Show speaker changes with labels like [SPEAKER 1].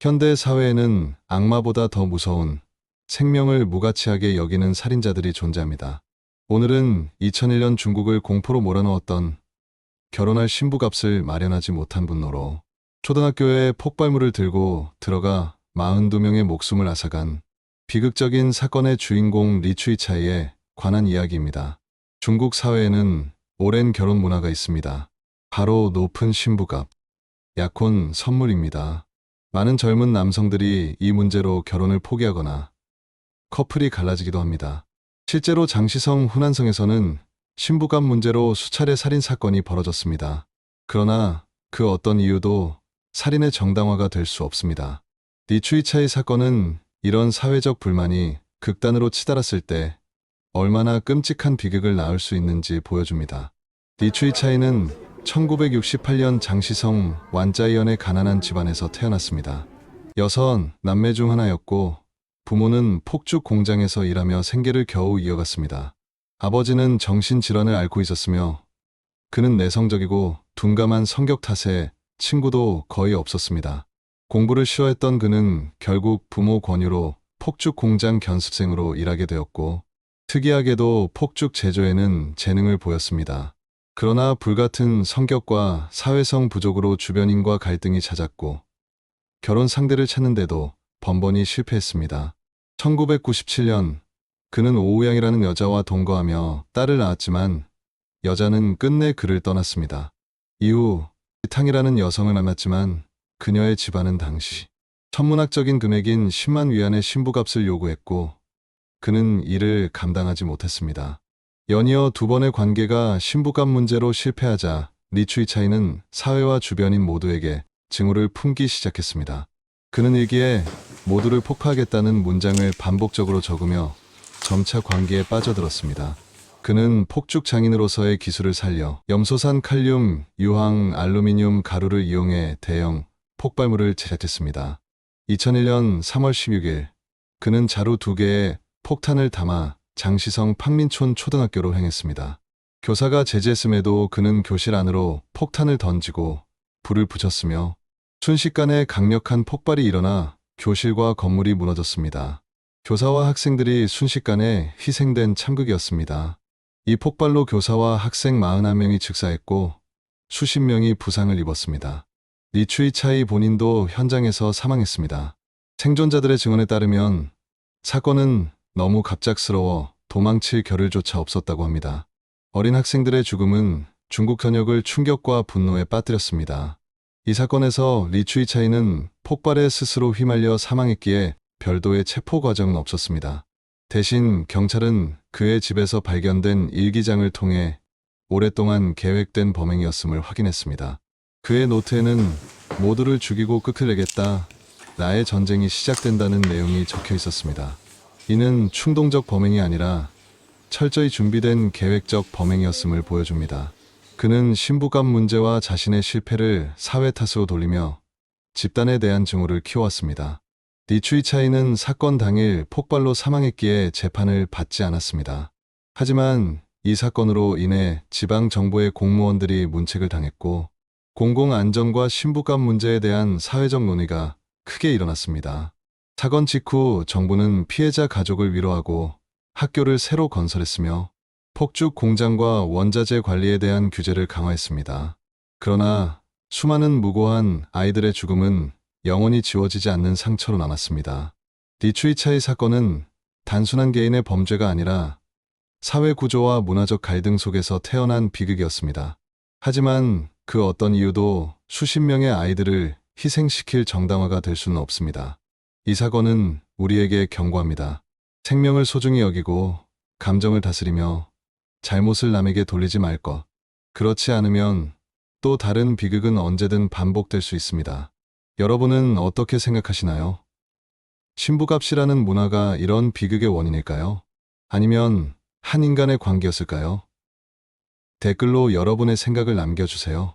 [SPEAKER 1] 현대 사회에는 악마보다 더 무서운 생명을 무가치하게 여기는 살인자들이 존재합니다. 오늘은 2001년 중국을 공포로 몰아넣었던 결혼할 신부값을 마련하지 못한 분노로 초등학교에 폭발물을 들고 들어가 42명의 목숨을 앗아간 비극적인 사건의 주인공 리추이차이에 관한 이야기입니다. 중국 사회에는 오랜 결혼 문화가 있습니다. 바로 높은 신부값, 약혼 선물입니다. 많은 젊은 남성들이 이 문제로 결혼을 포기하거나 커플이 갈라지기도 합니다. 실제로 장시성 후난성에서는 신부값 문제로 수차례 살인 사건이 벌어졌습니다. 그러나 그 어떤 이유도 살인의 정당화가 될 수 없습니다. 리추이차이 사건은 이런 사회적 불만이 극단으로 치달았을 때 얼마나 끔찍한 비극을 낳을 수 있는지 보여줍니다. 리추이차이는 1968년 장시성 완짜이현의 가난한 집안에서 태어났습니다. 6남매 중 하나였고 부모는 폭죽 공장에서 일하며 생계를 겨우 이어갔습니다. 아버지는 정신질환을 앓고 있었으며 그는 내성적이고 둔감한 성격 탓에 친구도 거의 없었습니다. 공부를 싫어했던 그는 결국 부모 권유로 폭죽 공장 견습생으로 일하게 되었고 특이하게도 폭죽 제조에는 재능을 보였습니다. 그러나 불같은 성격과 사회성 부족으로 주변인과 갈등이 잦았고 결혼 상대를 찾는데도 번번이 실패했습니다. 1997년 그는 오우양이라는 여자와 동거하며 딸을 낳았지만 여자는 끝내 그를 떠났습니다. 이후 탕이라는 여성을 만났지만 그녀의 집안은 당시 천문학적인 금액인 10만 위안의 신부값을 요구했고 그는 이를 감당하지 못했습니다. 연이어 두 번의 관계가 신부값 문제로 실패하자 리추이차이는 사회와 주변인 모두에게 증오를 품기 시작했습니다. 그는 일기에 모두를 폭파하겠다는 문장을 반복적으로 적으며 점차 관계에 빠져들었습니다. 그는 폭죽 장인으로서의 기술을 살려 염소산 칼륨, 유황, 알루미늄 가루를 이용해 대형 폭발물을 제작했습니다. 2001년 3월 16일 그는 자루 2개에 폭탄을 담아 장시성 팡민촌 초등학교로 행했습니다. 교사가 제지했음에도 그는 교실 안으로 폭탄을 던지고 불을 붙였으며 순식간에 강력한 폭발이 일어나 교실과 건물이 무너졌습니다. 교사와 학생들이 순식간에 희생된 참극이었습니다. 이 폭발로 교사와 학생 41명이 즉사했고 수십 명이 부상을 입었습니다. 리추이차이 본인도 현장에서 사망했습니다. 생존자들의 증언에 따르면 사건은 너무 갑작스러워 도망칠 겨를조차 없었다고 합니다. 어린 학생들의 죽음은 중국 전역을 충격과 분노에 빠뜨렸습니다. 이 사건에서 리추이차이는 폭발에 스스로 휘말려 사망했기에 별도의 체포 과정은 없었습니다. 대신 경찰은 그의 집에서 발견된 일기장을 통해 오랫동안 계획된 범행이었음을 확인했습니다. 그의 노트에는 모두를 죽이고 끝을 내겠다, 나의 전쟁이 시작된다는 내용이 적혀 있었습니다. 이는 충동적 범행이 아니라 철저히 준비된 계획적 범행이었음을 보여줍니다. 그는 신부값 문제와 자신의 실패를 사회 탓으로 돌리며 집단에 대한 증오를 키워왔습니다. 리추이차이는 사건 당일 폭발로 사망했기에 재판을 받지 않았습니다. 하지만 이 사건으로 인해 지방 정부의 공무원들이 문책을 당했고 공공안전과 신부값 문제에 대한 사회적 논의가 크게 일어났습니다. 사건 직후 정부는 피해자 가족을 위로하고 학교를 새로 건설했으며 폭죽 공장과 원자재 관리에 대한 규제를 강화했습니다. 그러나 수많은 무고한 아이들의 죽음은 영원히 지워지지 않는 상처로 남았습니다. 리추이차이 사건은 단순한 개인의 범죄가 아니라 사회 구조와 문화적 갈등 속에서 태어난 비극이었습니다. 하지만 그 어떤 이유도 수십 명의 아이들을 희생시킬 정당화가 될 수는 없습니다. 이 사건은 우리에게 경고합니다. 생명을 소중히 여기고 감정을 다스리며 잘못을 남에게 돌리지 말 것. 그렇지 않으면 또 다른 비극은 언제든 반복될 수 있습니다. 여러분은 어떻게 생각하시나요? 신부값이라는 문화가 이런 비극의 원인일까요? 아니면 한 인간의 관계였을까요? 댓글로 여러분의 생각을 남겨주세요.